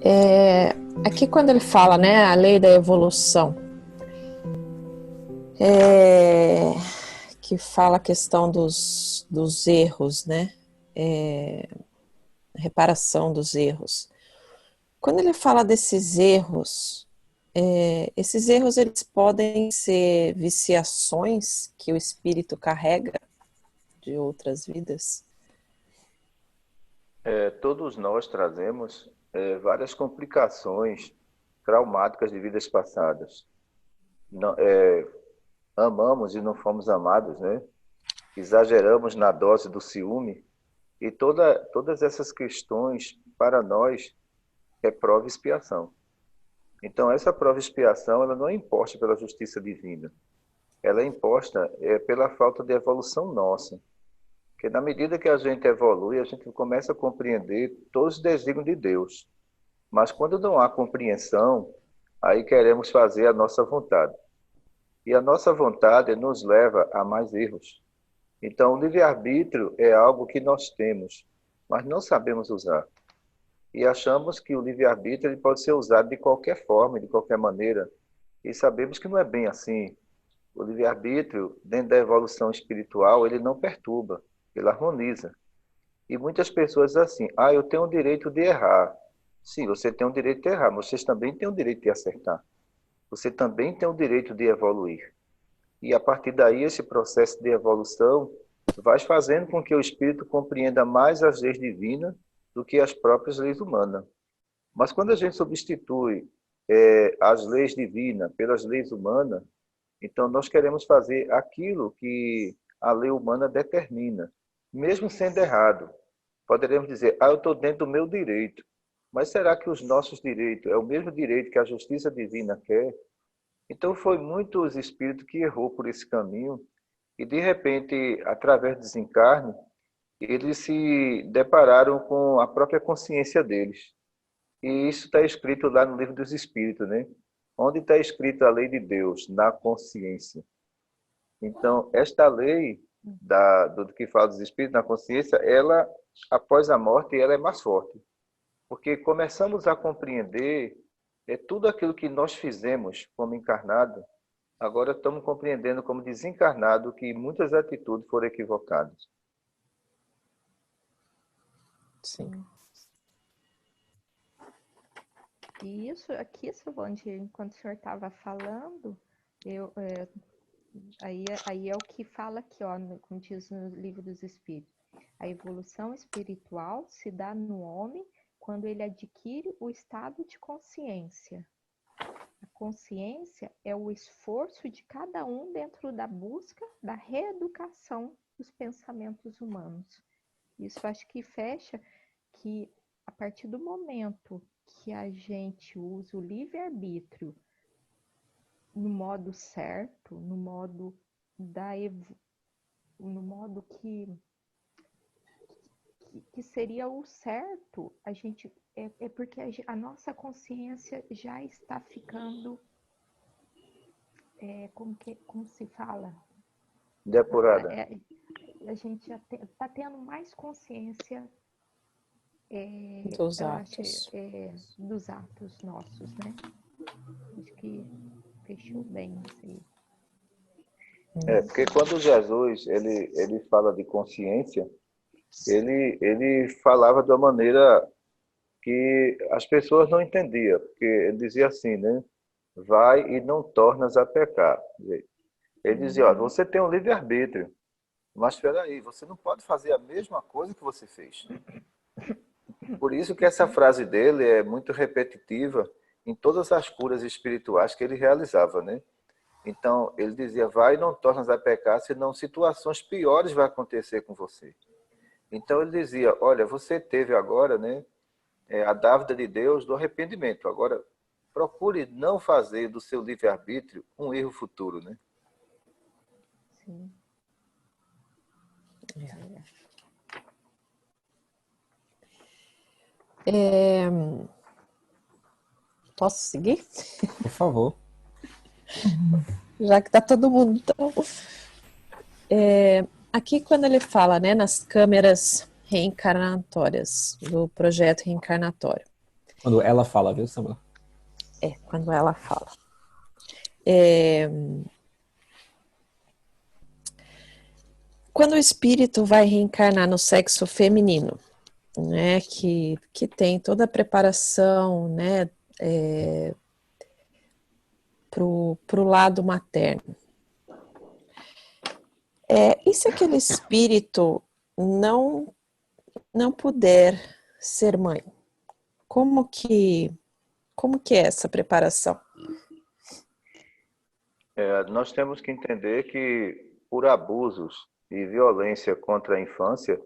É, aqui quando ele fala, né, a lei da evolução, que fala a questão dos erros, né, reparação dos erros. Quando ele fala desses erros, esses erros eles podem ser viciações que o espírito carrega de outras vidas? Todos nós trazemos várias complicações traumáticas de vidas passadas. Não- amamos e não fomos amados, né? Exageramos na dose do ciúme e todas essas questões para nós é prova e expiação. Então essa prova e expiação ela não é imposta pela justiça divina, ela é imposta pela falta de evolução nossa. Porque na medida que a gente evolui, a gente começa a compreender todos os desígnios de Deus. Mas quando não há compreensão, aí queremos fazer a nossa vontade. E a nossa vontade nos leva a mais erros. Então, o livre-arbítrio é algo que nós temos, mas não sabemos usar. E achamos que o livre-arbítrio ele pode ser usado de qualquer forma, de qualquer maneira. E sabemos que não é bem assim. O livre-arbítrio, dentro da evolução espiritual, ele não perturba, ele harmoniza. E muitas pessoas dizem assim, eu tenho o direito de errar. Sim, você tem o direito de errar, mas vocês também têm o direito de acertar. Você também tem o direito de evoluir. E a partir daí, esse processo de evolução vai fazendo com que o espírito compreenda mais as leis divinas do que as próprias leis humanas. Mas quando a gente substitui as leis divinas pelas leis humanas, então nós queremos fazer aquilo que a lei humana determina, mesmo sendo errado. Poderemos dizer, eu estou dentro do meu direito. Mas será que os nossos direitos é o mesmo direito que a justiça divina quer? Então foi muitos espíritos que errou por esse caminho e de repente, através do desencarne, eles se depararam com a própria consciência deles. E isso está escrito lá no livro dos Espíritos, né? Onde está escrito a lei de Deus? Na consciência. Então, esta lei do que fala dos Espíritos na consciência, ela, após a morte, ela é mais forte. Porque começamos a compreender tudo aquilo que nós fizemos como encarnado, agora estamos compreendendo como desencarnado que muitas atitudes foram equivocadas. Sim. E isso aqui, Silvânia, enquanto o senhor estava falando, eu, aí é o que fala aqui, ó, como diz no Livro dos Espíritos. A evolução espiritual se dá no homem quando ele adquire o estado de consciência. A consciência é o esforço de cada um dentro da busca da reeducação dos pensamentos humanos. Isso acho que fecha que a partir do momento que a gente usa o livre-arbítrio no modo certo, no modo que seria o certo, a gente é porque a nossa consciência já está ficando como se fala? Depurada. A gente já está tendo mais consciência Dos eu acho atos. dos atos nossos, né? Acho que fechou bem isso aí. Porque quando Jesus ele fala de consciência, ele falava de uma maneira que as pessoas não entendiam, porque ele dizia assim, né? Vai e não tornas a pecar. Ele dizia, olha, você tem um livre-arbítrio, mas espera aí, você não pode fazer a mesma coisa que você fez. Por isso que essa frase dele é muito repetitiva em todas as curas espirituais que ele realizava, né? Então, ele dizia, vai e não tornas a pecar, senão situações piores vão acontecer com você. Então, ele dizia, olha, você teve agora, né, a dávida de Deus do arrependimento. Agora, procure não fazer do seu livre-arbítrio um erro futuro, né? Sim. Posso seguir? Por favor. Já que está todo mundo tão... aqui quando ele fala, né, nas câmeras reencarnatórias, do projeto reencarnatório, Quando ela fala, viu, Samila? Quando ela fala. É, quando o espírito vai reencarnar no sexo feminino, né, que tem toda a preparação, né, pro lado materno. E se aquele espírito não puder ser mãe? Como que é essa preparação? Nós temos que entender que, por abusos e violência contra a infância,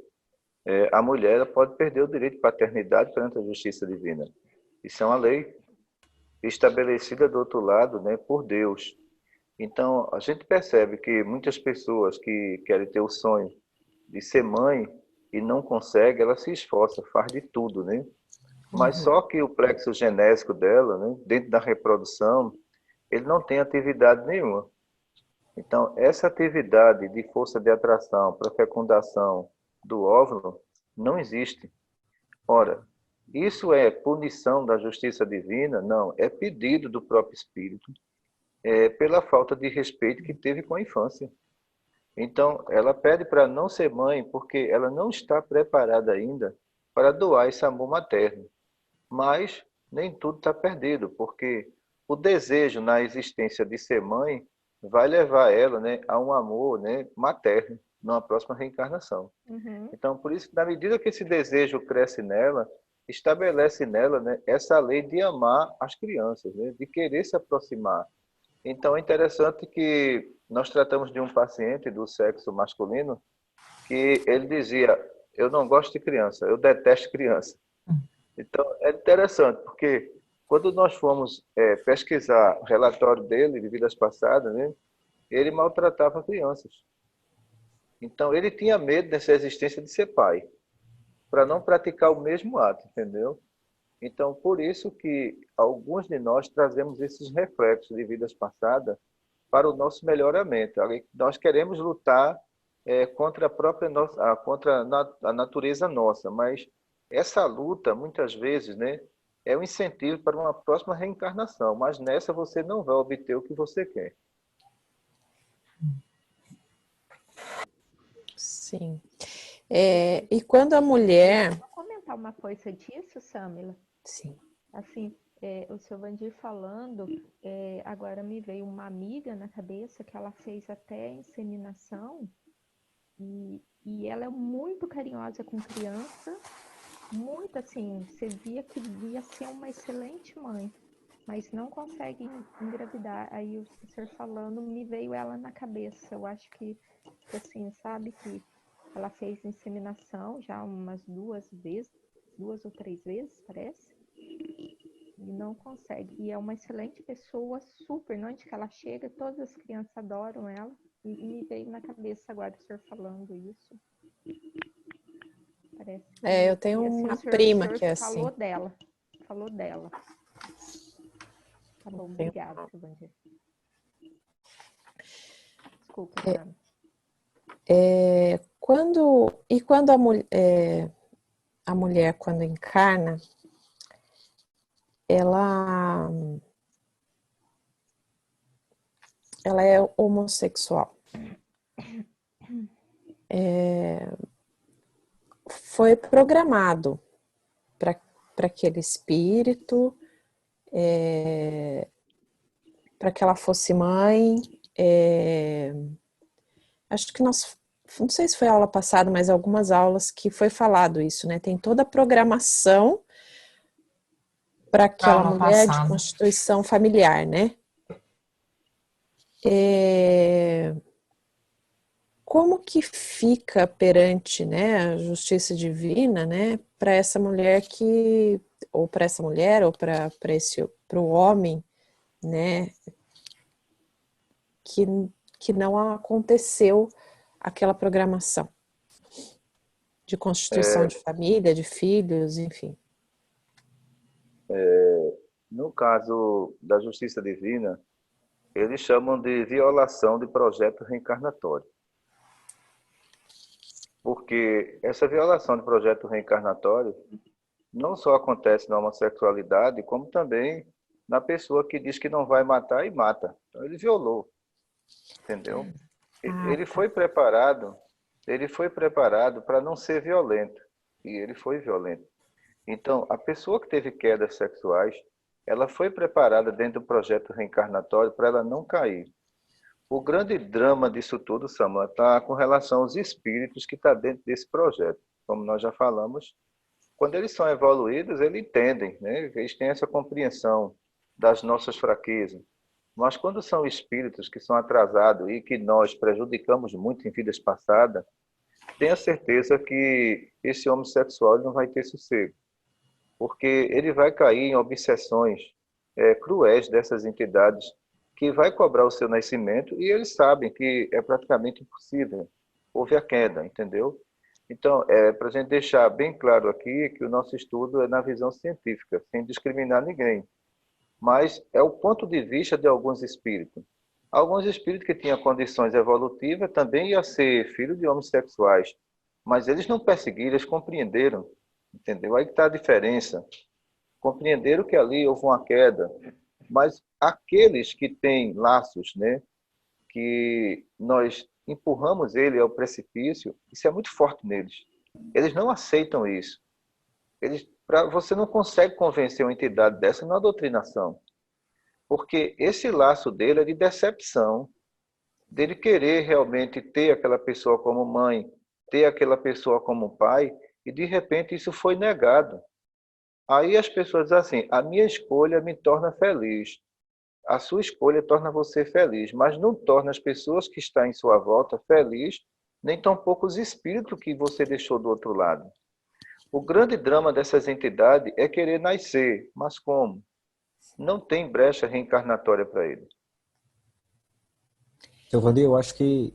a mulher ela pode perder o direito de paternidade perante a justiça divina. Isso é uma lei estabelecida do outro lado, né, por Deus. Então, a gente percebe que muitas pessoas que querem ter o sonho de ser mãe e não conseguem, ela se esforça, faz de tudo, né? Mas só que o plexo genésico dela, né, dentro da reprodução, ele não tem atividade nenhuma. Então, essa atividade de força de atração para fecundação do óvulo não existe. Ora, isso é punição da justiça divina? Não, é pedido do próprio espírito, pela falta de respeito que teve com a infância. Então, ela pede para não ser mãe porque ela não está preparada ainda para doar esse amor materno. Mas nem tudo está perdido, porque o desejo na existência de ser mãe vai levar ela, né, a um amor, né, materno numa próxima reencarnação. Uhum. Então, por isso, na medida que esse desejo cresce nela, estabelece nela, né, essa lei de amar as crianças, né, de querer se aproximar. Então, é interessante que nós tratamos de um paciente do sexo masculino que ele dizia: eu não gosto de criança, eu detesto criança. Então, é interessante, porque quando nós fomos pesquisar o relatório dele de vidas passadas, né, ele maltratava crianças. Então, ele tinha medo dessa existência de ser pai, para não praticar o mesmo ato, entendeu? Então, por isso que alguns de nós trazemos esses reflexos de vidas passadas para o nosso melhoramento. Nós queremos lutar contra a própria nossa, contra a natureza nossa, mas essa luta, muitas vezes, né, é um incentivo para uma próxima reencarnação, mas nessa você não vai obter o que você quer. Sim. E quando a mulher... Vou comentar uma coisa disso, Samila. Sim. Assim, o seu Vandir falando, agora me veio uma amiga na cabeça que ela fez até inseminação e ela é muito carinhosa com criança, muito assim, você via que devia ser uma excelente mãe, mas não consegue engravidar. Aí o senhor falando, me veio ela na cabeça. Eu acho que assim, sabe, que ela fez inseminação já umas 2 ou 3 vezes, parece. E não consegue. E é uma excelente pessoa, super. Onde que ela chega, todas as crianças adoram ela. E me veio na cabeça agora o senhor falando isso. Parece que, eu tenho assim, uma o prima senhor que é falou assim. dela. Falou dela. Tá bom, obrigada, seu Vandir. Desculpa, Sam. Quando a mulher, quando encarna, ela é homossexual. Foi programado para aquele espírito, para que ela fosse mãe. Acho que não sei se foi a aula passada, mas algumas aulas que foi falado isso, né? Tem toda a programação para aquela mulher de constituição familiar, né? Como que fica perante, né, a justiça divina, né, para essa mulher ou para essa mulher, ou para o homem, né, que não aconteceu aquela programação de constituição de família, de filhos, enfim. No caso da justiça divina, eles chamam de violação de projeto reencarnatório. Porque essa violação de projeto reencarnatório não só acontece na homossexualidade, como também na pessoa que diz que não vai matar e mata. Então ele violou, entendeu? Ah, Ele tá. foi preparado, ele foi preparado para não ser violento, e ele foi violento. Então, a pessoa que teve quedas sexuais, ela foi preparada dentro do projeto reencarnatório para ela não cair. O grande drama disso tudo, Samuel, está com relação aos espíritos que estão dentro desse projeto. Como nós já falamos, quando eles são evoluídos, eles entendem, né? Eles têm essa compreensão das nossas fraquezas. Mas quando são espíritos que são atrasados e que nós prejudicamos muito em vidas passadas, tenha certeza que esse homossexual não vai ter sossego, porque ele vai cair em obsessões cruéis dessas entidades que vai cobrar o seu nascimento e eles sabem que é praticamente impossível. Houve a queda, entendeu? Então, para a gente deixar bem claro aqui que o nosso estudo é na visão científica, sem discriminar ninguém, mas é o ponto de vista de alguns espíritos. Alguns espíritos que tinham condições evolutivas também iam ser filhos de homossexuais, mas eles não perseguiram, eles compreenderam, entendeu? Aí que está a diferença. Compreenderam que ali houve uma queda, mas aqueles que têm laços, né, que nós empurramos ele ao precipício, isso é muito forte neles. Eles não aceitam isso. Você não consegue convencer uma entidade dessa na doutrinação, porque esse laço dele é de decepção, dele querer realmente ter aquela pessoa como mãe, ter aquela pessoa como pai, e de repente isso foi negado. Aí as pessoas dizem assim, a minha escolha me torna feliz. A sua escolha torna você feliz, mas não torna as pessoas que estão em sua volta feliz, nem tampouco os espíritos que você deixou do outro lado. O grande drama dessas entidades é querer nascer, mas como? Não tem brecha reencarnatória para ele. Giovanni, eu acho que...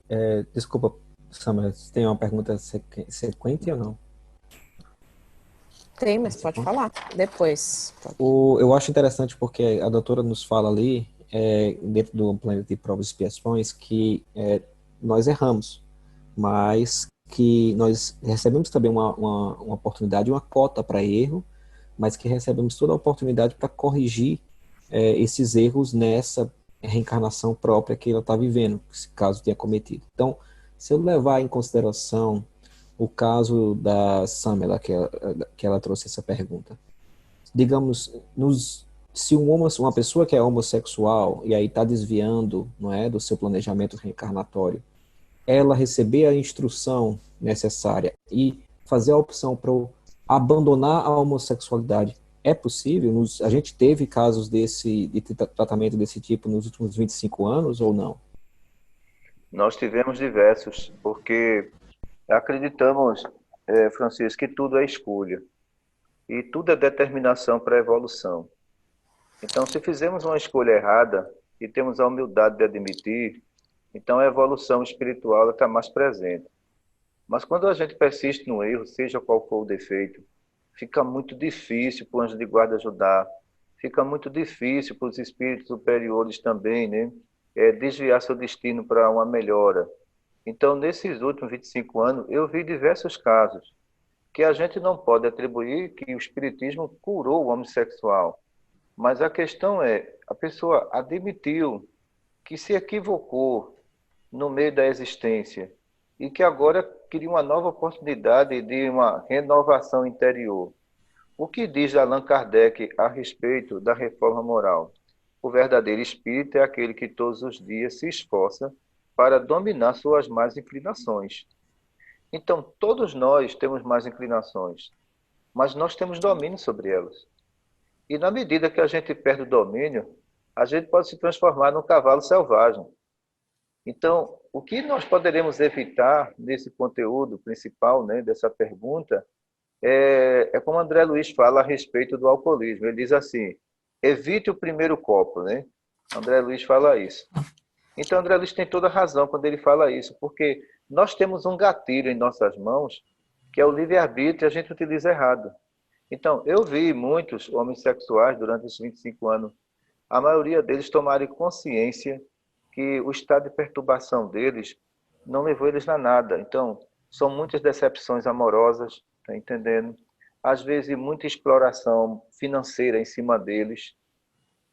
desculpa, Samuel, você tem uma pergunta sequente ou não? Tem, mas pode falar. Depois. Eu acho interessante porque a doutora nos fala ali, dentro do planeta de provas e expiações, que nós erramos, mas que nós recebemos também uma oportunidade, uma cota para erro, mas que recebemos toda a oportunidade para corrigir esses erros nessa reencarnação própria que ela está vivendo, caso tenha cometido. Então, se eu levar em consideração o caso da Samela, que ela trouxe essa pergunta, digamos, se uma pessoa que é homossexual e aí está desviando, não é, do seu planejamento reencarnatório, ela receber a instrução necessária e fazer a opção para abandonar a homossexualidade, é possível? A gente teve casos de tratamento desse tipo nos últimos 25 anos ou não? Nós tivemos diversos, porque acreditamos, Francisco, que tudo é escolha e tudo é determinação para a evolução. Então, se fizermos uma escolha errada e temos a humildade de admitir, então a evolução espiritual está mais presente. Mas quando a gente persiste no erro, seja qual for o defeito, fica muito difícil para o anjo de guarda ajudar, fica muito difícil para os espíritos superiores também, né? Desviar seu destino para uma melhora. Então, nesses últimos 25 anos, eu vi diversos casos que a gente não pode atribuir que o espiritismo curou o homossexual. Mas a questão é, a pessoa admitiu que se equivocou no meio da existência e que agora queria uma nova oportunidade de uma renovação interior. O que diz Allan Kardec a respeito da reforma moral? O verdadeiro espírito é aquele que todos os dias se esforça para dominar suas más inclinações. Então, todos nós temos más inclinações, mas nós temos domínio sobre elas. E na medida que a gente perde o domínio, a gente pode se transformar num cavalo selvagem. Então, o que nós poderemos evitar nesse conteúdo principal, né, dessa pergunta, como André Luiz fala a respeito do alcoolismo. Ele diz assim, evite o primeiro copo, né? André Luiz fala isso. Então, André Luiz tem toda a razão quando ele fala isso, porque nós temos um gatilho em nossas mãos, que é o livre-arbítrio, e a gente utiliza errado. Então, eu vi muitos homossexuais durante esses 25 anos, a maioria deles tomarem consciência que o estado de perturbação deles não levou eles a nada. Então, são muitas decepções amorosas, tá entendendo? às vezes muita exploração financeira em cima deles,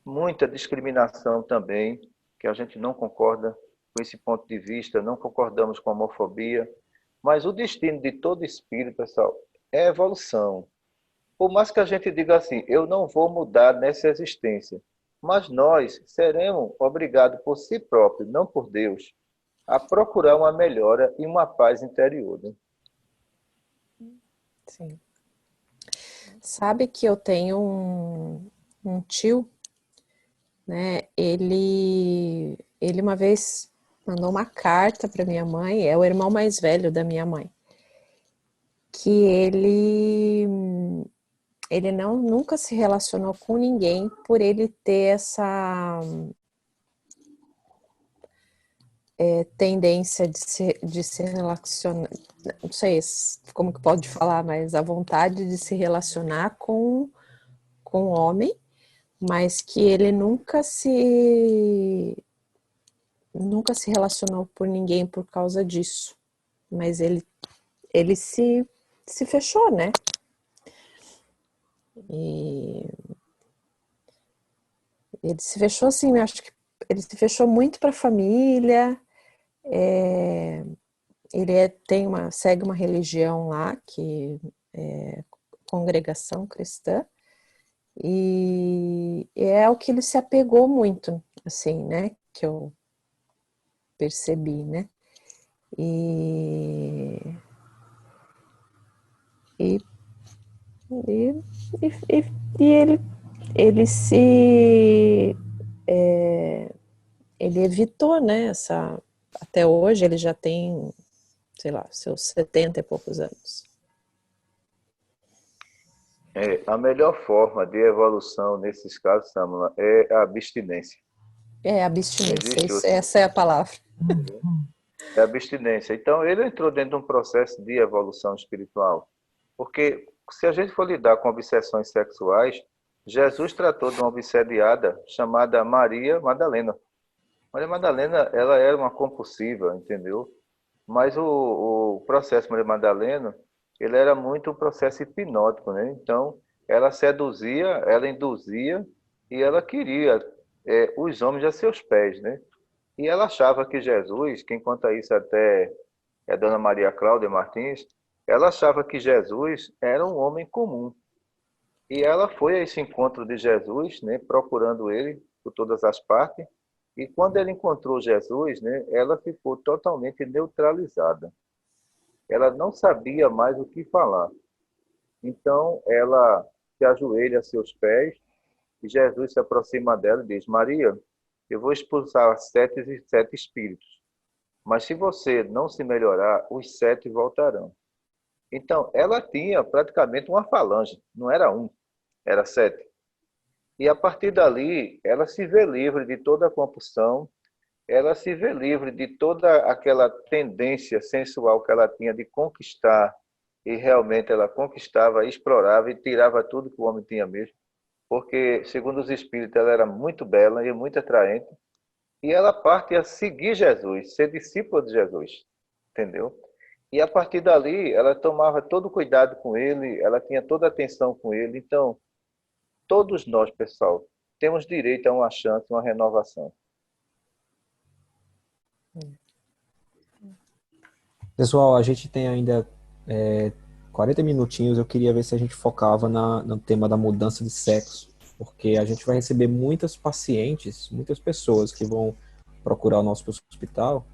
muita discriminação também, que a gente não concorda com esse ponto de vista, não concordamos com a homofobia, mas o destino de todo espírito, pessoal, é evolução. Por mais que a gente diga assim, eu não vou mudar nessa existência, mas nós seremos obrigados por si próprio, não por Deus, a procurar uma melhora e uma paz interior. Né? Sim. Sabe que eu tenho um tio, né? Ele uma vez mandou uma carta para minha mãe, é o irmão mais velho da minha mãe, que ele não nunca se relacionou com ninguém por ele ter essa tendência de se relacionar, não sei como que pode falar, mas a vontade de se relacionar com o homem, mas que ele nunca se relacionou por ninguém por causa disso. Mas ele se fechou, né? E ele se fechou assim, eu acho que ele se fechou muito para a família. Ele segue uma religião lá que é congregação cristã e é o que ele se apegou muito, assim, né? Que eu percebi, né? E, e, e, e ele ele evitou, né? Até hoje ele já tem, sei lá, seus 70 e poucos anos. A melhor forma de evolução nesses casos, Samula, é a abstinência. Abstinência, Existe essa é a palavra. é a abstinência. Então, ele entrou dentro de um processo de evolução espiritual. Porque se a gente for lidar com obsessões sexuais, Jesus tratou de uma obsediada chamada Maria Madalena. Maria Madalena, ela era uma compulsiva, entendeu? Mas o processo Maria Madalena, ele era muito um processo hipnótico, né? Então, ela seduzia, ela induzia e ela queria os homens a seus pés, né? E ela achava que Jesus, quem conta isso até é a Dona Maria Cláudia Martins, ela achava que Jesus era um homem comum. E ela foi a esse encontro de Jesus, né, procurando ele por todas as partes. E quando ela encontrou Jesus, né, ela ficou totalmente neutralizada. Ela não sabia mais o que falar. Então ela se ajoelha a seus pés e Jesus se aproxima dela e diz: Maria, eu vou expulsar sete espíritos, mas se você não se melhorar, os sete voltarão. Então ela tinha praticamente uma falange, não era um, era sete. E a partir dali, ela se vê livre de toda a compulsão, ela se vê livre de toda aquela tendência sensual que ela tinha de conquistar, e realmente ela conquistava, explorava e tirava tudo que o homem tinha mesmo, porque, segundo os espíritos, ela era muito bela e muito atraente, e ela parte a seguir Jesus, ser discípula de Jesus, entendeu? E a partir dali, ela tomava todo o cuidado com ele, ela tinha toda a atenção com ele, então todos nós, pessoal, temos direito a uma chance, uma renovação. Pessoal, a gente tem ainda 40 minutinhos. Eu queria ver se a gente focava no tema da mudança de sexo, porque a gente vai receber muitas pacientes, muitas pessoas que vão procurar o nosso hospital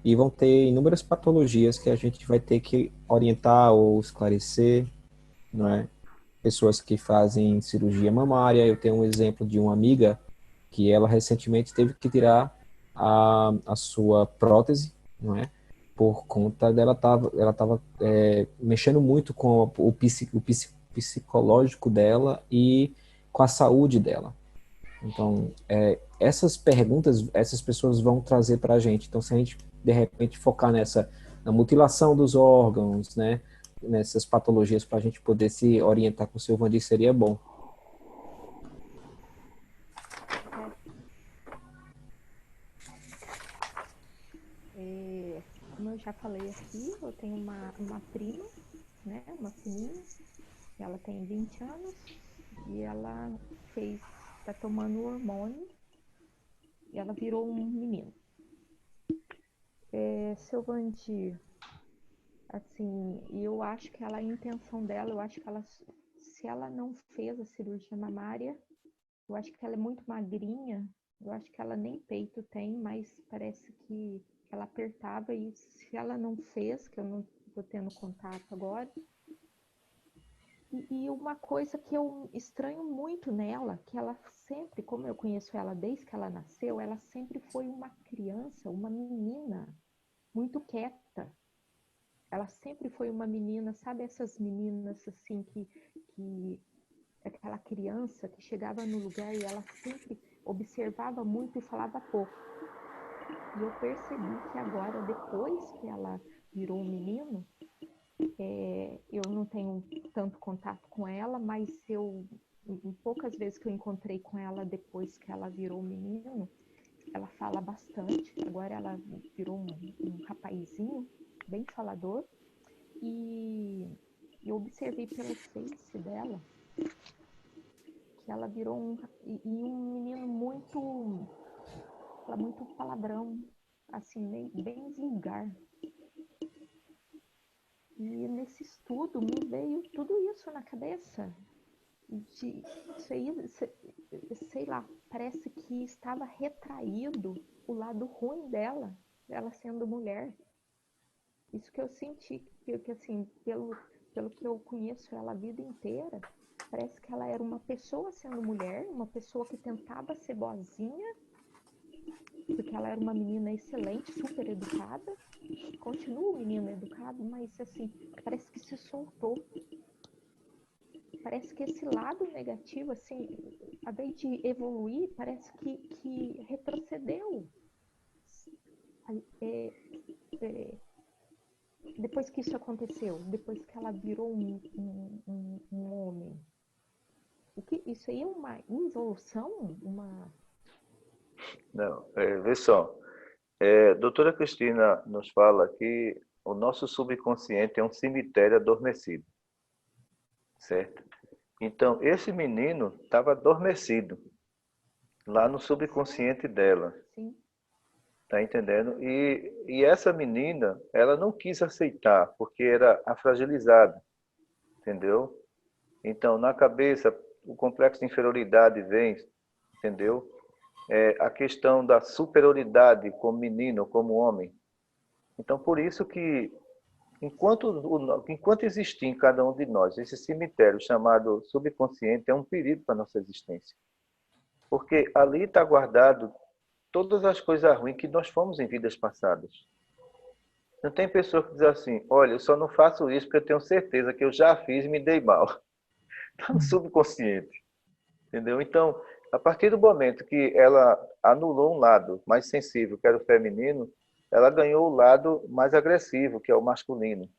e vão ter inúmeras patologias que a gente vai ter que orientar ou esclarecer, não é? Pessoas que fazem cirurgia mamária. Eu tenho um exemplo de uma amiga que ela recentemente teve que tirar a sua prótese, não é? Por conta dela ela tava mexendo muito com o psicológico dela e com a saúde dela. Então, essas perguntas, essas pessoas vão trazer para a gente. Então, se a gente, de repente, focar na mutilação dos órgãos, né? Nessas patologias, para a gente poder se orientar com o seu Vandir, seria bom. Como eu já falei aqui, eu tenho uma prima, né, uma priminha, ela tem 20 anos e ela tá tomando hormônio e ela virou um menino. Seu Vandir, assim, eu acho que a intenção dela, eu acho que se ela não fez a cirurgia mamária, eu acho que ela é muito magrinha, eu acho que ela nem peito tem, mas parece que ela apertava, e se ela não fez, que eu não estou tendo contato agora. E uma coisa que eu estranho muito nela, que ela sempre, como eu conheço ela desde que ela nasceu, ela sempre foi uma criança, uma menina muito quieta. Ela sempre foi uma menina, sabe essas meninas assim que aquela criança que chegava no lugar e ela sempre observava muito e falava pouco. E eu percebi que agora, depois que ela virou um menino, eu não tenho tanto contato com ela, mas em poucas vezes que eu encontrei com ela depois que ela virou um menino, ela fala bastante. Agora ela virou um rapazinho, bem falador. E eu observei pelo face dela que ela virou um menino muito palavrão, assim, bem vulgar. E nesse estudo me veio tudo isso na cabeça. Sei lá, parece que estava retraído o lado ruim dela, ela sendo mulher. Isso que eu senti, que assim, pelo que eu conheço ela a vida inteira, parece que ela era uma pessoa sendo mulher, uma pessoa que tentava ser boazinha, porque ela era uma menina excelente, super educada, continua um menino educado, mas assim, parece que se soltou. Parece que esse lado negativo, assim, ao invés de evoluir, parece que retrocedeu. Depois que isso aconteceu, depois que ela virou um homem, isso aí é uma involução? Não, vê só. Doutora Cristina nos fala que o nosso subconsciente é um cemitério adormecido, certo? Então, esse menino estava adormecido lá no subconsciente dela. Sim. Tá entendendo? E essa menina, ela não quis aceitar, porque era a fragilizada, entendeu? Então, na cabeça, o complexo de inferioridade vem, entendeu? A questão da superioridade como menino, como homem. Então, por isso que, enquanto existir em cada um de nós esse cemitério chamado subconsciente, é um perigo para a nossa existência. Porque ali está guardado todas as coisas ruins que nós fomos em vidas passadas. Não tem pessoa que diz assim, olha, eu só não faço isso porque eu tenho certeza que eu já fiz e me dei mal. Está no subconsciente. Entendeu? Então, a partir do momento que ela anulou um lado mais sensível, que era o feminino, ela ganhou o lado mais agressivo, que é o masculino.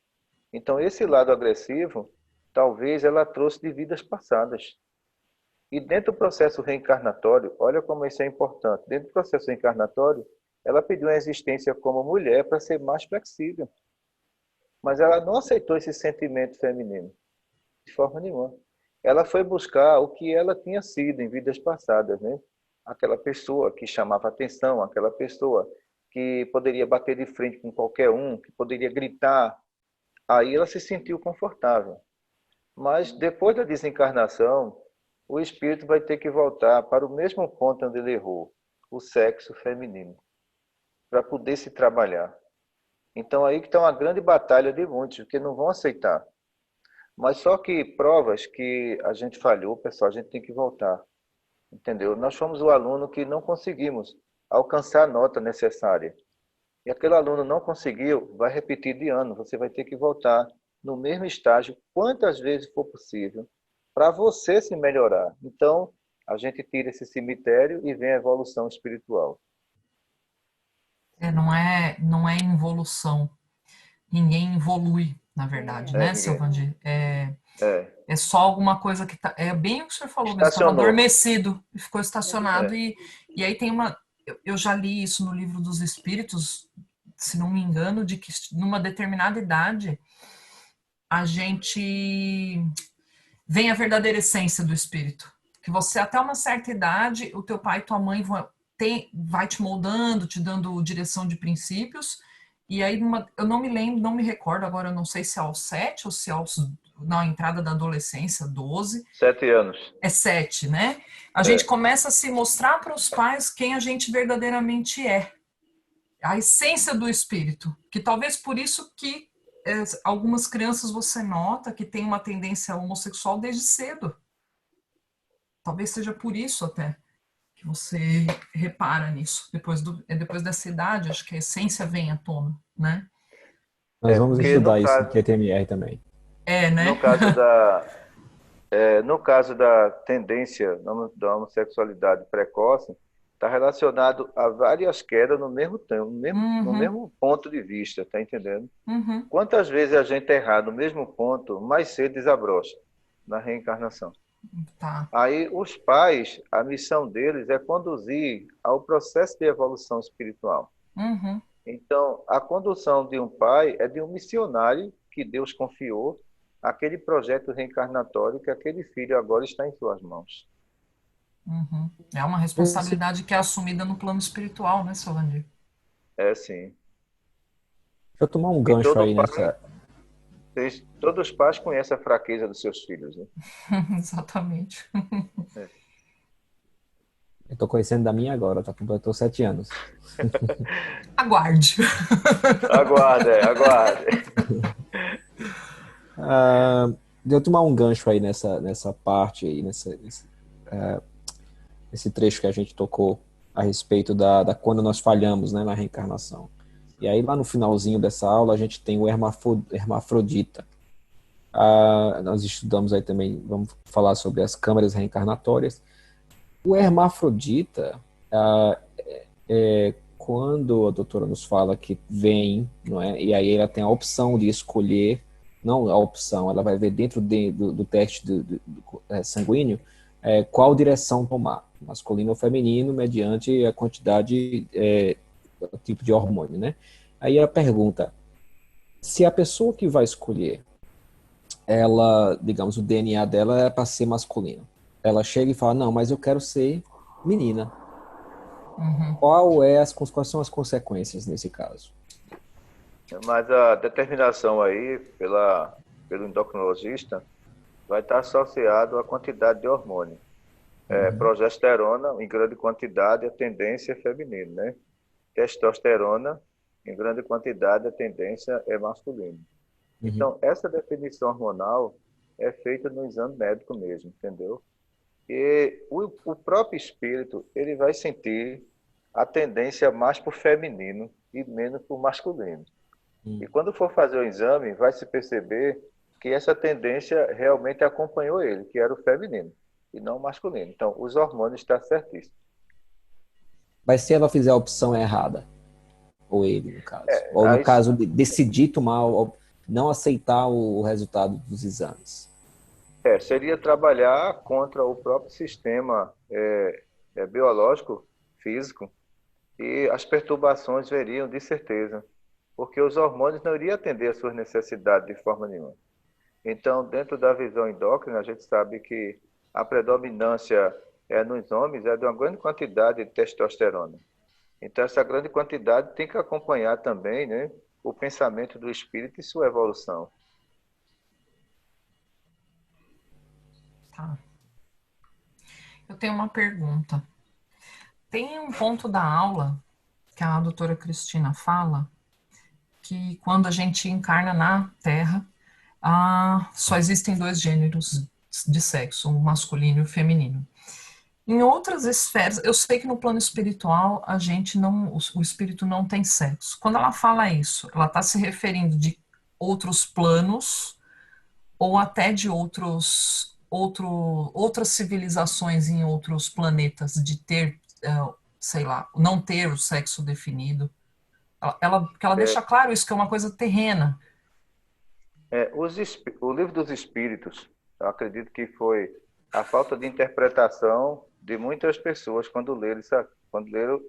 Então, esse lado agressivo, talvez ela trouxe de vidas passadas. E dentro do processo reencarnatório, olha como isso é importante. Dentro do processo reencarnatório, ela pediu uma existência como mulher para ser mais flexível. Mas ela não aceitou esse sentimento feminino, de forma nenhuma. Ela foi buscar o que ela tinha sido em vidas passadas, né? Aquela pessoa que chamava atenção, aquela pessoa que poderia bater de frente com qualquer um, que poderia gritar. Aí ela se sentiu confortável. Mas depois da desencarnação, o espírito vai ter que voltar para o mesmo ponto onde ele errou, o sexo feminino, para poder se trabalhar. Então aí que está uma grande batalha de muitos, que não vão aceitar. Mas só que provas que a gente falhou, pessoal, a gente tem que voltar. Entendeu? Nós fomos o aluno que não conseguimos alcançar a nota necessária. E aquele aluno não conseguiu, vai repetir de ano. Você vai ter que voltar no mesmo estágio quantas vezes for possível para você se melhorar. Então, a gente tira esse cemitério e vem a evolução espiritual. Não é involução. Ninguém evolui, na verdade, né, seu Vandir? É só alguma coisa que tá. É bem o que o senhor falou, mesmo estava adormecido e ficou estacionado. E aí tem uma. Eu já li isso no Livro dos Espíritos, se não me engano, de que numa determinada idade a gente vem a verdadeira essência do espírito. Que você, até uma certa idade, o teu pai e tua mãe vai te moldando, te dando direção de princípios, e aí eu não me lembro, não me recordo agora, eu não sei se é aos 7 ou se é na entrada da adolescência, 12. 7 anos. É 7, né? A gente começa a se mostrar para os pais quem a gente verdadeiramente é. A essência do espírito. Que talvez por isso que algumas crianças você nota que tem uma tendência homossexual desde cedo. Talvez seja por isso até que você repara nisso. Depois dessa idade, acho que a essência vem à tona, né? Nós vamos estudar isso no QTMR também. Né? No caso da tendência da homossexualidade precoce, está relacionado a várias quedas no mesmo tempo, no mesmo ponto de vista, tá entendendo? Quantas vezes a gente errar no mesmo ponto, mais cedo desabrocha na reencarnação. Tá. Aí os pais, a missão deles é conduzir ao processo de evolução espiritual. Então, a condução de um pai é de um missionário que Deus confiou aquele projeto reencarnatório que aquele filho agora está em suas mãos. É uma responsabilidade que é assumida no plano espiritual, né, Solandir? É, sim. Deixa eu tomar um gancho aí nessa... Todos os pais conhecem a fraqueza dos seus filhos, né? Exatamente. Eu tô conhecendo da minha agora, completou 7 anos. Aguarde. Aguarde. Deixa eu tomar um gancho aí nessa parte aí, esse trecho que a gente tocou a respeito da quando nós falhamos, né, na reencarnação. E aí lá no finalzinho dessa aula a gente tem o hermafrodita. Nós estudamos aí também, vamos falar sobre as câmaras reencarnatórias. O hermafrodita, quando a doutora nos fala que vem, não é? E aí ela tem a opção de escolher, não a opção, ela vai ver dentro do teste sanguíneo qual direção tomar, masculino ou feminino, mediante a quantidade, o tipo de hormônio, né? Aí a pergunta, se a pessoa que vai escolher, ela, digamos, o DNA dela é para ser masculino, ela chega e fala, não, mas eu quero ser menina. Quais são as consequências nesse caso? Mas a determinação aí pelo endocrinologista vai estar associado à quantidade de hormônio. Progesterona, em grande quantidade, a tendência é feminina, né? Testosterona, em grande quantidade, a tendência é masculina. Então, essa definição hormonal é feita no exame médico mesmo, entendeu? E o próprio espírito, ele vai sentir a tendência mais para o feminino e menos para o masculino. E quando for fazer o exame, vai se perceber que essa tendência realmente acompanhou ele, que era o feminino, e não o masculino. Então, os hormônios estão certíssimos. Mas se ela fizer a opção errada, ou ele, no caso, ou no caso de decidir tomar, ou não aceitar o resultado dos exames? Seria trabalhar contra o próprio sistema biológico, físico, e as perturbações veriam de certeza, porque os hormônios não iriam atender às suas necessidades de forma nenhuma. Então, dentro da visão endócrina, a gente sabe que a predominância nos homens é de uma grande quantidade de testosterona. Então, essa grande quantidade tem que acompanhar também, né, o pensamento do espírito e sua evolução. Tá. Eu tenho uma pergunta. Tem um ponto da aula que a doutora Cristina fala que quando a gente encarna na Terra, só existem 2 gêneros de sexo, o masculino e o feminino. Em outras esferas, eu sei que no plano espiritual o espírito não tem sexo. Quando ela fala isso, ela está se referindo de outros planos ou até de outras civilizações em outros planetas de ter, sei lá, não ter o sexo definido. Ela deixa claro isso, que é uma coisa terrena. O livro dos Espíritos, eu acredito que foi a falta de interpretação de muitas pessoas quando leram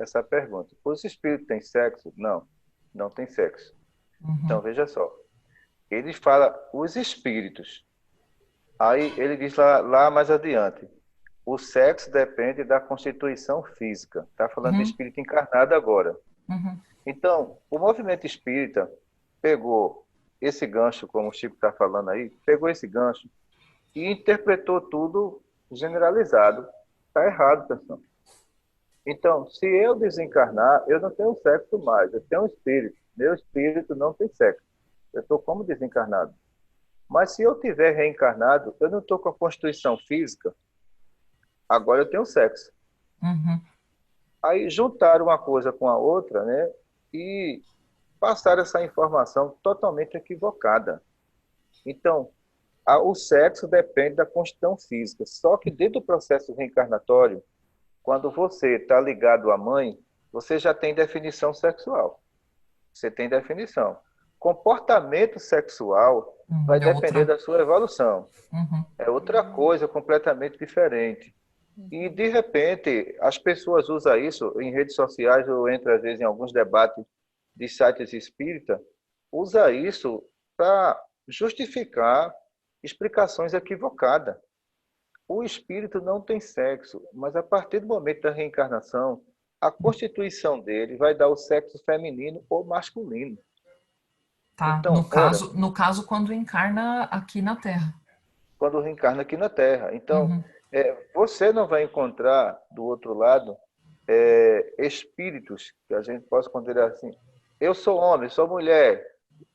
essa pergunta. Os espíritos têm sexo? Não, não tem sexo. Então, veja só. Ele fala os espíritos. Aí ele diz lá mais adiante, o sexo depende da constituição física. Está falando de espírito encarnado agora. Então, o movimento espírita pegou esse gancho, como o Chico está falando aí, pegou esse gancho e interpretou tudo generalizado. Está errado, pessoal. Então, se eu desencarnar, eu não tenho sexo mais, eu tenho um espírito. Meu espírito não tem sexo. Eu estou como desencarnado. Mas se eu tiver reencarnado, eu não estou com a constituição física, agora eu tenho sexo. Aí juntaram uma coisa com a outra, né? E passaram essa informação totalmente equivocada. Então, o sexo depende da constituição física. Só que dentro do processo reencarnatório, quando você está ligado à mãe, você já tem definição sexual. Você tem definição. Comportamento sexual vai depender da sua evolução. É outra coisa completamente diferente. E, de repente, as pessoas usam isso em redes sociais, ou entra, às vezes, em alguns debates de sites espírita, usa isso para justificar explicações equivocadas. O espírito não tem sexo, mas a partir do momento da reencarnação, a constituição dele vai dar o sexo feminino ou masculino. Tá, então, no caso, quando encarna aqui na Terra. Quando reencarna aqui na Terra. Então, você não vai encontrar, do outro lado, espíritos, que a gente possa considerar assim, eu sou homem, sou mulher.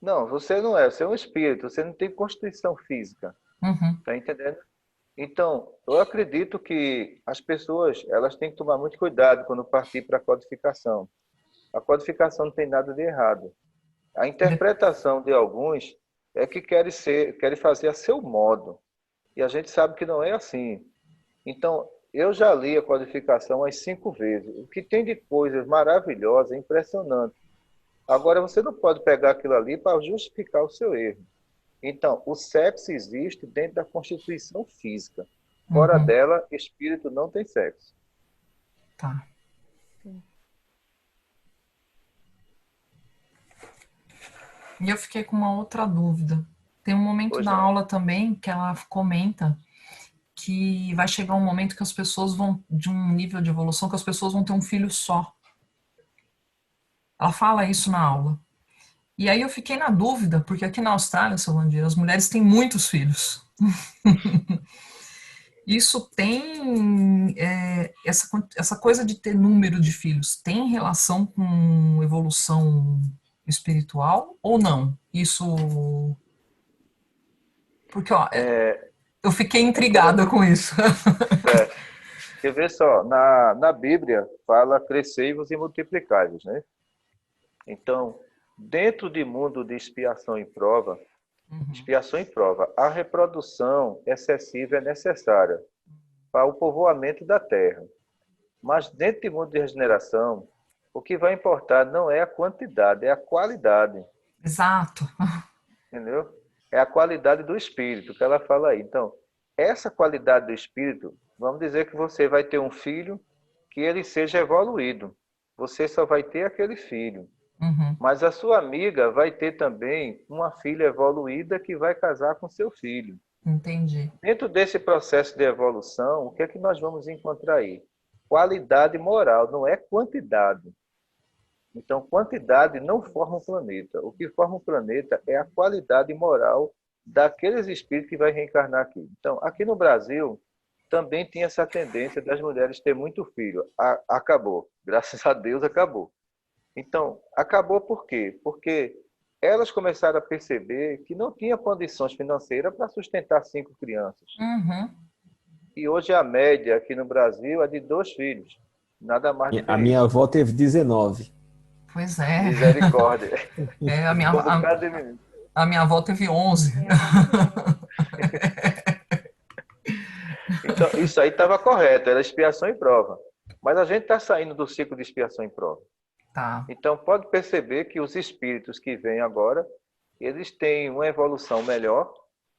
Não, você não é, você é um espírito, você não tem constituição física. Tá entendendo? Então, eu acredito que as pessoas, elas têm que tomar muito cuidado quando partir para a codificação. A codificação não tem nada de errado. A interpretação de alguns é que querem fazer a seu modo. E a gente sabe que não é assim. Então, eu já li a codificação umas 5 vezes. O que tem de coisas maravilhosas, impressionante. Agora, você não pode pegar aquilo ali para justificar o seu erro. Então, o sexo existe dentro da constituição física. Fora dela, espírito não tem sexo. Tá. E eu fiquei com uma outra dúvida. Tem um momento da aula também que ela comenta que vai chegar um momento que as pessoas vão, de um nível de evolução, que as pessoas vão ter um filho só. Ela fala isso na aula. E aí eu fiquei na dúvida, porque aqui na Austrália, Solange, as mulheres têm muitos filhos. Isso tem, essa coisa de ter número de filhos, tem relação com evolução espiritual ou não? Isso... Porque, ó, eu fiquei intrigada com isso. Quer ver só, na Bíblia fala crescei-vos e multiplicai-vos, né? Então, dentro de mundo de expiação e prova, a reprodução excessiva é necessária para o povoamento da terra. Mas dentro de mundo de regeneração, o que vai importar não é a quantidade, é a qualidade. Exato. Entendeu? É a qualidade do espírito que ela fala aí. Então, essa qualidade do espírito, vamos dizer que você vai ter um filho que ele seja evoluído. Você só vai ter aquele filho. Mas a sua amiga vai ter também uma filha evoluída que vai casar com seu filho. Entendi. Dentro desse processo de evolução, o que é que nós vamos encontrar aí? Qualidade moral, não é quantidade. Então, quantidade não forma um planeta. O que forma um planeta é a qualidade moral daqueles espíritos que vai reencarnar aqui. Então, aqui no Brasil, também tem essa tendência das mulheres ter muito filho. Acabou. Graças a Deus, acabou. Então, acabou por quê? Porque elas começaram a perceber que não tinha condições financeiras para sustentar 5 crianças. E hoje a média aqui no Brasil é de 2 filhos. Nada mais do que a minha avó teve 19. Pois é. Misericórdia. A minha avó teve 11. Então, isso aí estava correto, era expiação e prova. Mas a gente está saindo do ciclo de expiação e prova. Tá. Então, pode perceber que os espíritos que vêm agora, eles têm uma evolução melhor,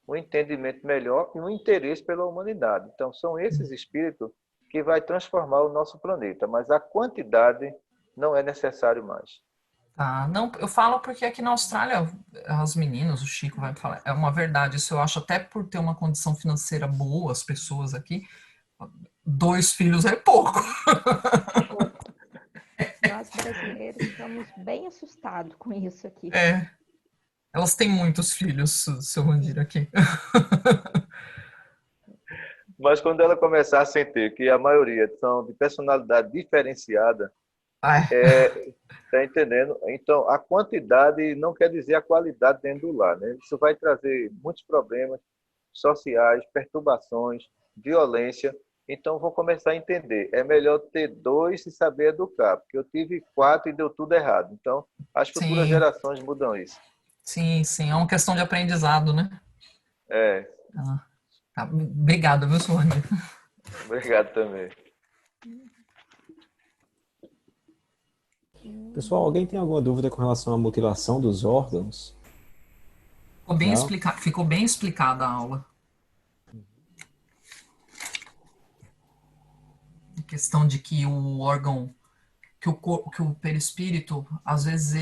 um entendimento melhor e um interesse pela humanidade. Então, são esses espíritos que vai transformar o nosso planeta. Mas a quantidade não é necessário mais. Tá, não, eu falo porque aqui na Austrália, as meninas, o Chico vai falar, é uma verdade, isso eu acho até por ter uma condição financeira boa, as pessoas aqui, 2 filhos é pouco. Pouco. Nós brasileiros estamos bem assustados com isso aqui. Elas têm muitos filhos, seu Vandir, aqui. Mas quando ela começar a sentir que a maioria são de personalidade diferenciada, tá entendendo? Então, a quantidade não quer dizer a qualidade dentro do lar, né? Isso vai trazer muitos problemas sociais, perturbações, violência. Então, vou começar a entender. É melhor ter 2 e saber educar, porque eu tive 4 e deu tudo errado. Então, as futuras gerações mudam isso. Sim, é uma questão de aprendizado, né? Tá. Obrigado, viu, Suane? Obrigado também. Pessoal, alguém tem alguma dúvida com relação à mutilação dos órgãos? Ficou bem explicada a aula. A questão de que o órgão, que o perispírito, às vezes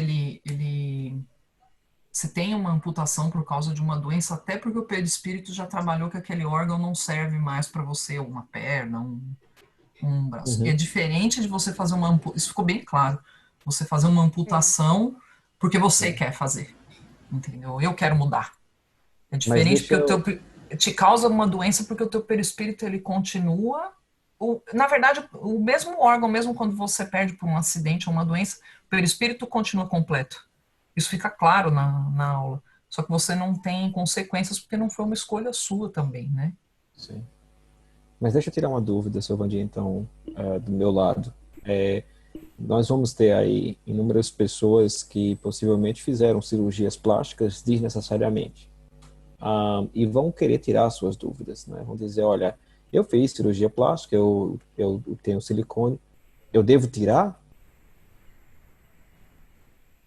se tem uma amputação por causa de uma doença, até porque o perispírito já trabalhou que aquele órgão não serve mais para você, uma perna, um braço. E é diferente de você fazer uma amputação, isso ficou bem claro, você fazer uma amputação porque você quer fazer, entendeu? Eu quero mudar. É diferente porque te causa uma doença porque o teu perispírito ele continua. Na verdade, o mesmo órgão, mesmo quando você perde por um acidente ou uma doença, o perispírito continua completo. Isso fica claro na aula. Só que você não tem consequências porque não foi uma escolha sua também, né? Sim. Mas deixa eu tirar uma dúvida, seu Vandir, então, do meu lado. Nós vamos ter aí inúmeras pessoas que possivelmente fizeram cirurgias plásticas desnecessariamente. E vão querer tirar suas dúvidas, né? Vão dizer, olha, eu fiz cirurgia plástica, eu tenho silicone, eu devo tirar?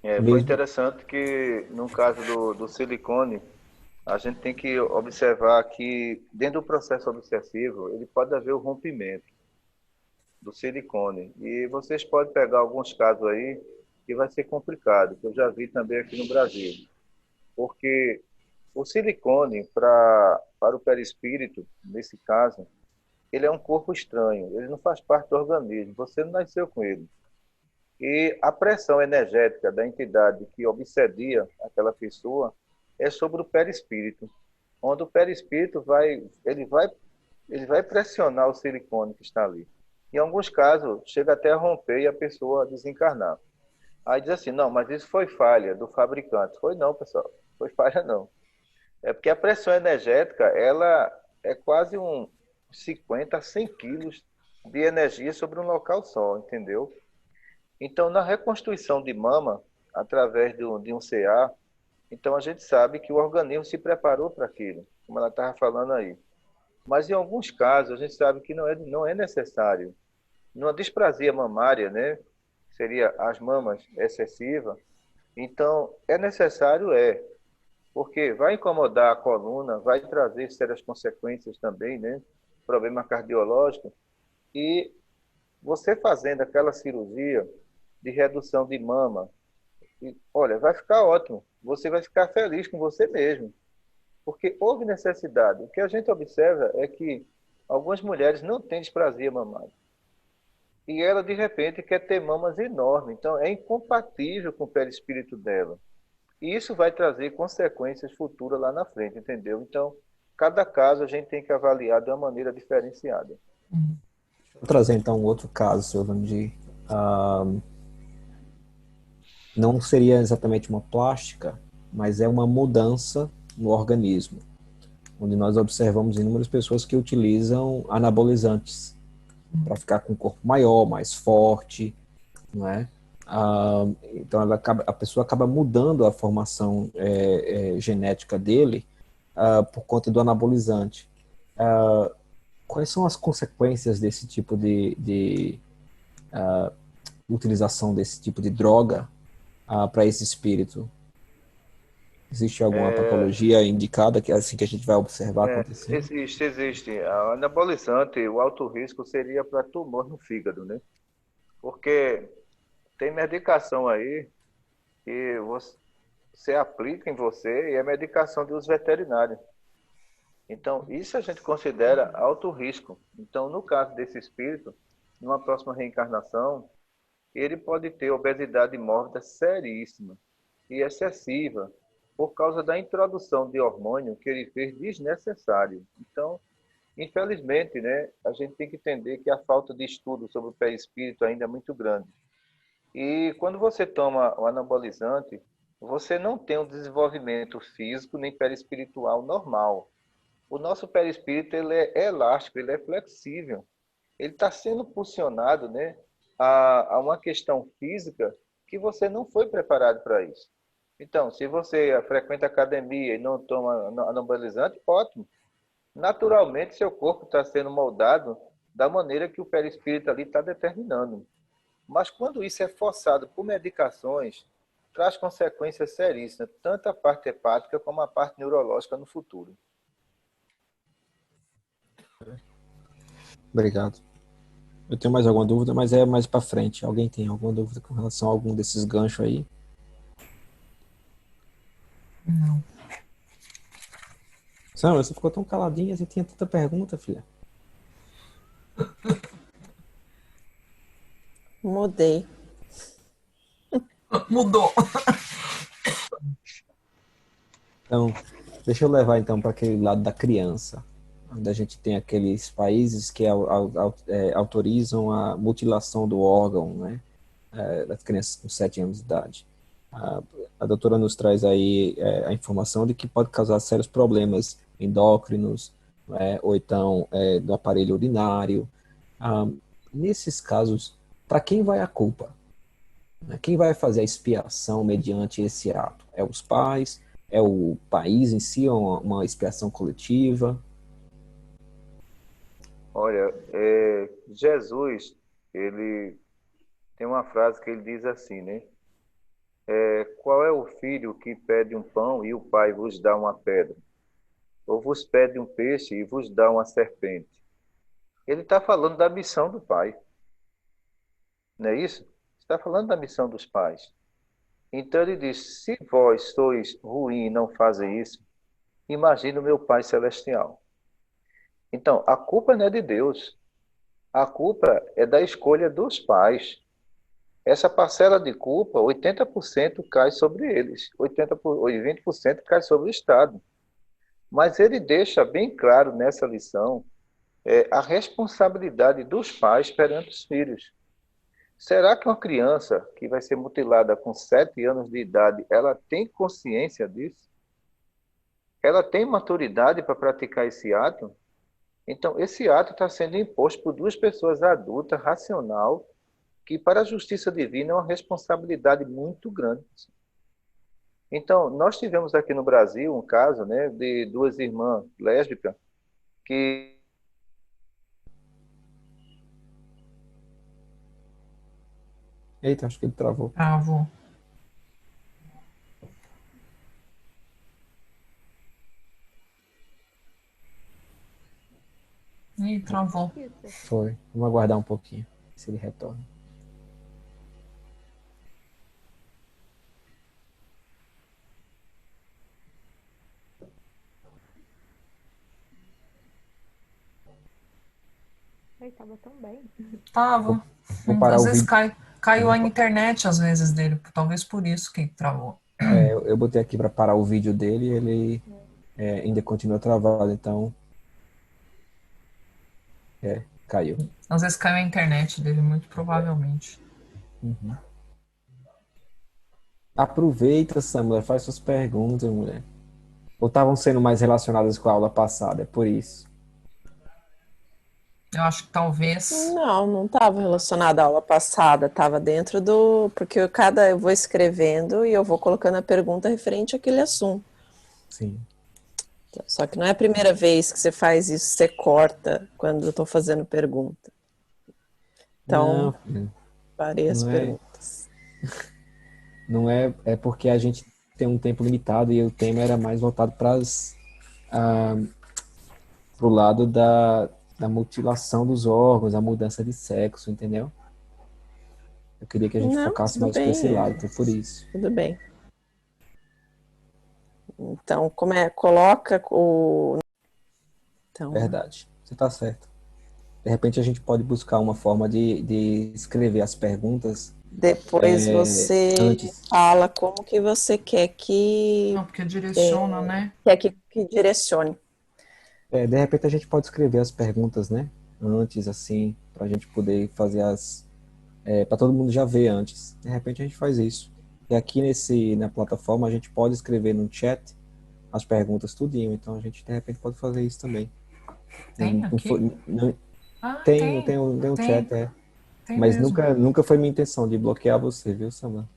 Foi interessante que, no caso do silicone, a gente tem que observar que, dentro do processo obsessivo, ele pode haver o rompimento do silicone. E vocês podem pegar alguns casos aí que vai ser complicado, que eu já vi também aqui no Brasil. Porque o silicone, para o perispírito, nesse caso, ele é um corpo estranho, ele não faz parte do organismo, você não nasceu com ele. E a pressão energética da entidade que obsedia aquela pessoa é sobre o perispírito, onde o perispírito vai pressionar o silicone que está ali. Em alguns casos, chega até a romper e a pessoa desencarnar. Aí diz assim, não, mas isso foi falha do fabricante. Foi não, pessoal, foi falha não. É porque a pressão energética, ela é quase 50 a 100 quilos de energia sobre um local só, entendeu? Então, na reconstrução de mama, através de um CA, então a gente sabe que o organismo se preparou para aquilo, como ela estava falando aí. Mas em alguns casos, a gente sabe que não é necessário. Numa displasia mamária, né, seria as mamas excessivas, então é necessário, porque vai incomodar a coluna, vai trazer sérias consequências também, né, problema cardiológico, e você fazendo aquela cirurgia de redução de mama, olha, vai ficar ótimo, você vai ficar feliz com você mesmo, porque houve necessidade. O que a gente observa é que algumas mulheres não têm displasia mamária. E ela, de repente, quer ter mamas enormes. Então, é incompatível com o perispírito dela. E isso vai trazer consequências futuras lá na frente, entendeu? Então, cada caso a gente tem que avaliar de uma maneira diferenciada. Vou trazer, então, um outro caso, seu Vandir. Não seria exatamente uma plástica, mas é uma mudança no organismo, onde nós observamos inúmeras pessoas que utilizam anabolizantes para ficar com um corpo maior, mais forte, não é? Então a pessoa acaba mudando a formação genética dele por conta do anabolizante. Quais são as consequências desse tipo de utilização desse tipo de droga para esse espírito? Existe alguma patologia indicada que é assim que a gente vai observar acontecer? Existe. A anabolizante, o alto risco seria para tumor no fígado, né? Porque tem medicação aí que você aplica em você e é medicação de uso veterinário. Então, isso a gente considera alto risco. Então, no caso desse espírito, numa próxima reencarnação, ele pode ter obesidade mórbida seríssima e excessiva por causa da introdução de hormônio que ele fez desnecessário. Então, infelizmente, né, a gente tem que entender que a falta de estudo sobre o perispírito ainda é muito grande. E quando você toma o anabolizante, você não tem um desenvolvimento físico nem perispiritual normal. O nosso perispírito ele é elástico, ele é flexível. Ele está sendo impulsionado, né, a uma questão física que você não foi preparado para isso. Então, se você frequenta academia e não toma anabolizante, ótimo. Naturalmente, seu corpo está sendo moldado da maneira que o perispírito ali está determinando. Mas quando isso é forçado por medicações, traz consequências seríssimas, tanto a parte hepática como a parte neurológica no futuro. Obrigado. Eu tenho mais alguma dúvida, mas é mais para frente. Alguém tem alguma dúvida com relação a algum desses ganchos aí? Não. Sam, você ficou tão caladinha, você tinha tanta pergunta, filha. Mudei. Mudou. Então, deixa eu levar então para aquele lado da criança, onde a gente tem aqueles países que autorizam a mutilação do órgão, né, das crianças com 7 anos de idade. A doutora nos traz aí a informação de que pode causar sérios problemas endócrinos, ou então do aparelho urinário. Nesses casos, para quem vai a culpa? Quem vai fazer a expiação mediante esse ato? É os pais? É o país em si, uma expiação coletiva? Olha, Jesus, ele tem uma frase que ele diz assim, né? Qual é o filho que pede um pão e o pai vos dá uma pedra? Ou vos pede um peixe e vos dá uma serpente? Ele está falando da missão do pai. Não é isso? Está falando da missão dos pais. Então ele diz, se vós sois ruim e não fazem isso, imagina o meu Pai Celestial. Então, a culpa não é de Deus. A culpa é da escolha dos pais. Essa parcela de culpa, 80% cai sobre eles, 20% cai sobre o Estado. Mas ele deixa bem claro nessa lição a responsabilidade dos pais perante os filhos. Será que uma criança que vai ser mutilada com 7 anos de idade, ela tem consciência disso? Ela tem maturidade para praticar esse ato? Então, esse ato está sendo imposto por 2 pessoas adultas, racional, que para a justiça divina é uma responsabilidade muito grande. Então, nós tivemos aqui no Brasil um caso, né, de 2 irmãs lésbicas que... Eita, acho que ele travou. Travou. Ih, travou. Foi. Vamos aguardar um pouquinho, se ele retorna. Ele tava tão bem. Tava. Vou parar Às o vezes vídeo. caiu a internet, às vezes, dele. Talvez por isso que travou. Eu botei aqui para parar o vídeo dele e ele ainda continua travado, então caiu. Às vezes caiu a internet dele, muito provavelmente. Uhum. Aproveita, Samuel, faz suas perguntas, mulher. Ou estavam sendo mais relacionadas com a aula passada, é por isso. Eu acho que talvez... Não estava relacionado à aula passada, estava dentro do... Porque eu vou escrevendo e eu vou colocando a pergunta referente àquele assunto. Sim. Só que não é a primeira vez que você faz isso, você corta quando eu estou fazendo pergunta. Então, parei as perguntas. Não é porque a gente tem um tempo limitado e o tema era mais voltado para o lado da mutilação dos órgãos, a mudança de sexo, entendeu? Eu queria que a gente Não, focasse tudo mais para esse bem. lado, então por isso. Tudo bem. Então, coloca o... Então, Verdade, você está certo. De repente a gente pode buscar uma forma de escrever as perguntas depois você antes. fala como que você quer que, Não, porque direciona, né? que direcione. De repente a gente pode escrever as perguntas, né? Antes, assim, para a gente poder fazer para todo mundo já ver antes. De repente a gente faz isso. E aqui na plataforma a gente pode escrever no chat as perguntas tudinho, então a gente de repente pode fazer isso também. Tem aqui? Tem um chat, Tem mas mesmo. nunca foi minha intenção de bloquear você, viu, Samar?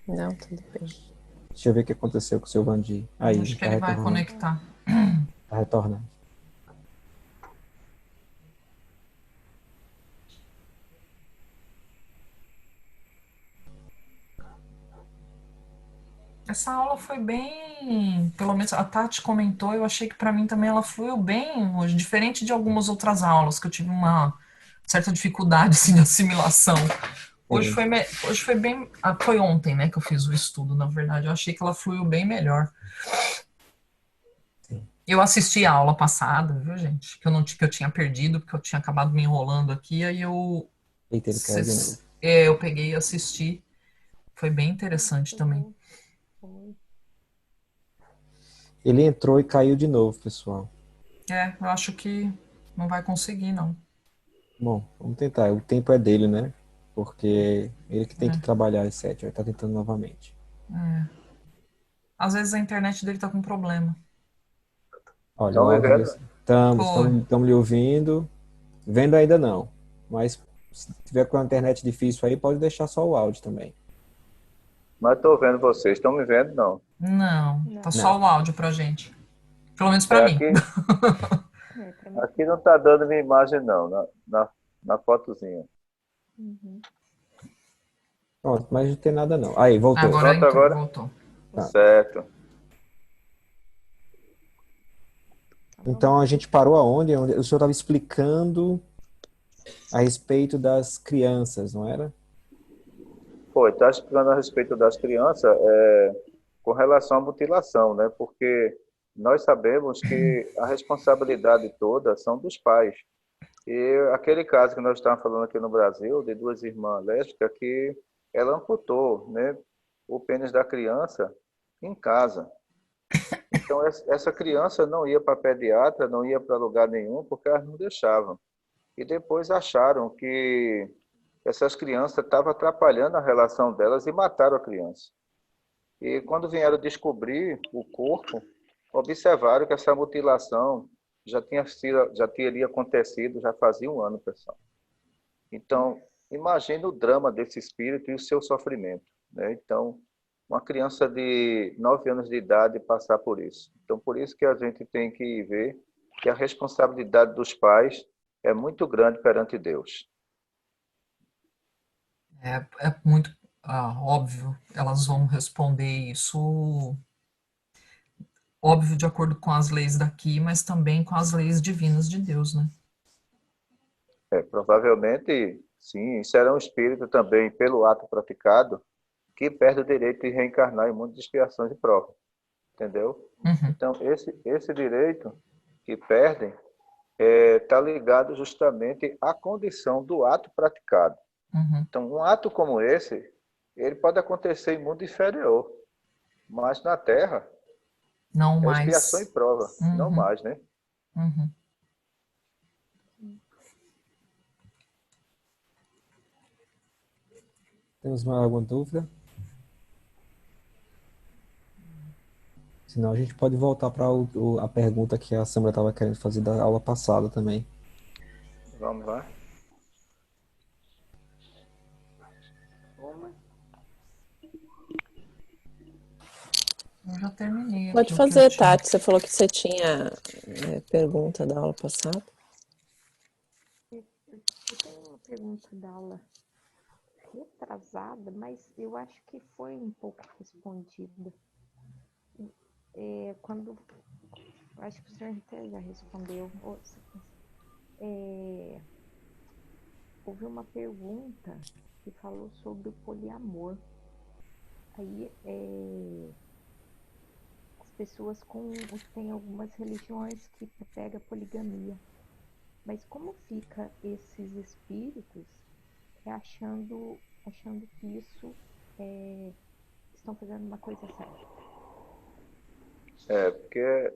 Não, tudo bem. Deixa eu ver o que aconteceu com o seu Vandir. Aí, Acho que tá ele vai retornando. conectar. Tá retornando. Essa aula foi bem, pelo menos a Tati comentou, eu achei que para mim também ela fluiu bem hoje, diferente de algumas outras aulas que eu tive uma certa dificuldade assim, de assimilação. Hoje foi bem, foi ontem, né, que eu fiz o estudo, na verdade, eu achei que ela fluiu bem melhor. Sim. Eu assisti a aula passada, viu, gente? Que eu tinha perdido, porque eu tinha acabado me enrolando aqui, aí Eita, ele caiu de novo. eu peguei e assisti. Foi bem interessante também. Ele entrou e caiu de novo, pessoal. Eu acho que não vai conseguir, não. Bom, vamos tentar. O tempo é dele, né? Porque ele que tem que trabalhar às 7. Ele tá tentando novamente. Às vezes a internet dele tá com problema. Olha, Estão o me áudio vendo? estamos lhe ouvindo. Vendo ainda não. Mas se tiver com a internet difícil aí, pode deixar só o áudio também. Mas estou vendo vocês. Estão me vendo? Não. Não, tá só Não. o áudio pra gente. Pelo menos pra mim. Aqui não está dando minha imagem, não, na fotozinha. Pronto, mas não tem nada não. Aí, voltou. Agora Pronto, agora? voltou. Tá. Certo. Então a gente parou aonde? O senhor estava explicando a respeito das crianças, não era? Pô, está explicando a respeito das crianças com relação à mutilação, né? Porque nós sabemos que a responsabilidade toda são dos pais. E aquele caso que nós estávamos falando aqui no Brasil, de duas irmãs lésbicas, que ela amputou, né, o pênis da criança em casa. Então, essa criança não ia para pediatra, não ia para lugar nenhum, porque elas não deixavam. E depois acharam que essas crianças estavam atrapalhando a relação delas e mataram a criança. E quando vieram descobrir o corpo, observaram que essa mutilação já teria acontecido, já fazia um ano, pessoal. Então, imagine o drama desse espírito e o seu sofrimento, né? Então, uma criança de 9 anos de idade passar por isso. Então, por isso que a gente tem que ver que a responsabilidade dos pais é muito grande perante Deus. É muito óbvio, elas vão responder isso, óbvio, de acordo com as leis daqui, mas também com as leis divinas de Deus, né? Provavelmente, sim, será um espírito também, pelo ato praticado, que perde o direito de reencarnar em mundo de expiações e provas. Entendeu? Uhum. Então, esse direito que perdem está ligado justamente à condição do ato praticado. Uhum. Então, um ato como esse, ele pode acontecer em mundo inferior, mas na Terra não é mais. expiação e prova, não mais, né? Uhum. Temos mais alguma dúvida? Senão a gente pode voltar para a pergunta que a Sandra estava querendo fazer da aula passada também. Vamos lá. Eu já terminei. Pode fazer, Tati. Você falou que você tinha pergunta da aula passada. Eu tenho uma pergunta da aula retrasada, mas eu acho que foi um pouco respondida. Quando acho que o senhor até já respondeu. houve uma pergunta que falou sobre o poliamor. Aí as pessoas têm algumas religiões que pegam poligamia. Mas como fica esses espíritos achando que isso estão fazendo uma coisa certa? Porque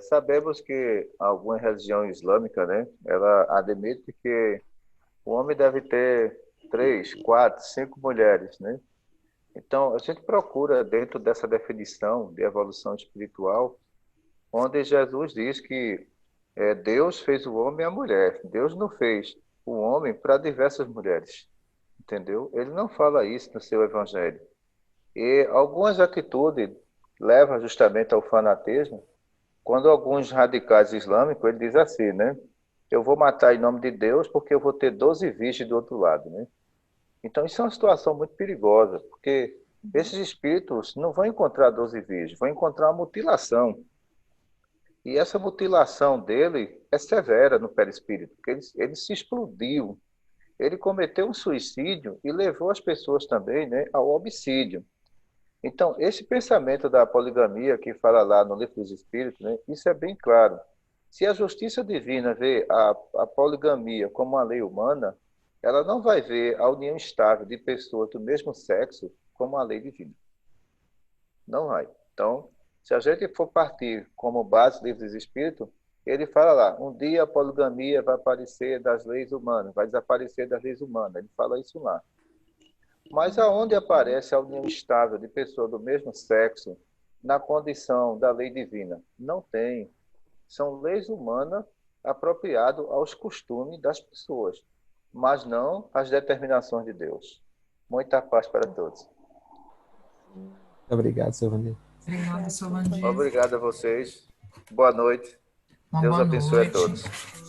sabemos que alguma religião islâmica, né, ela admite que o homem deve ter 3, 4, 5 mulheres, né? Então, a gente procura, dentro dessa definição de evolução espiritual, onde Jesus diz que Deus fez o homem e a mulher. Deus não fez o homem para diversas mulheres, entendeu? Ele não fala isso no seu evangelho. E algumas atitudes levam justamente ao fanatismo, quando alguns radicais islâmicos, ele diz assim, né? Eu vou matar em nome de Deus porque eu vou ter 12 virgens do outro lado, né? Então, isso é uma situação muito perigosa, porque esses espíritos não vão encontrar 12 virgens, vão encontrar uma mutilação. E essa mutilação dele é severa no perispírito, porque ele se explodiu. Ele cometeu um suicídio e levou as pessoas também, né, ao homicídio. Então, esse pensamento da poligamia que fala lá no Livro dos Espíritos, né, isso é bem claro. Se a justiça divina vê a poligamia como uma lei humana, ela não vai ver a união estável de pessoas do mesmo sexo como uma lei divina. Não vai. Então, se a gente for partir como base do Livro dos Espíritos, ele fala lá, um dia a poligamia vai aparecer das leis humanas, vai desaparecer das leis humanas. Ele fala isso lá. Mas aonde aparece a união estável de pessoas do mesmo sexo na condição da lei divina? Não tem. São leis humanas apropriadas aos costumes das pessoas, mas não às determinações de Deus. Muita paz para todos. Obrigado, seu Vandir. Obrigada, seu Vandir. Obrigado a vocês. Boa noite. Uma Deus boa abençoe noite. a todos.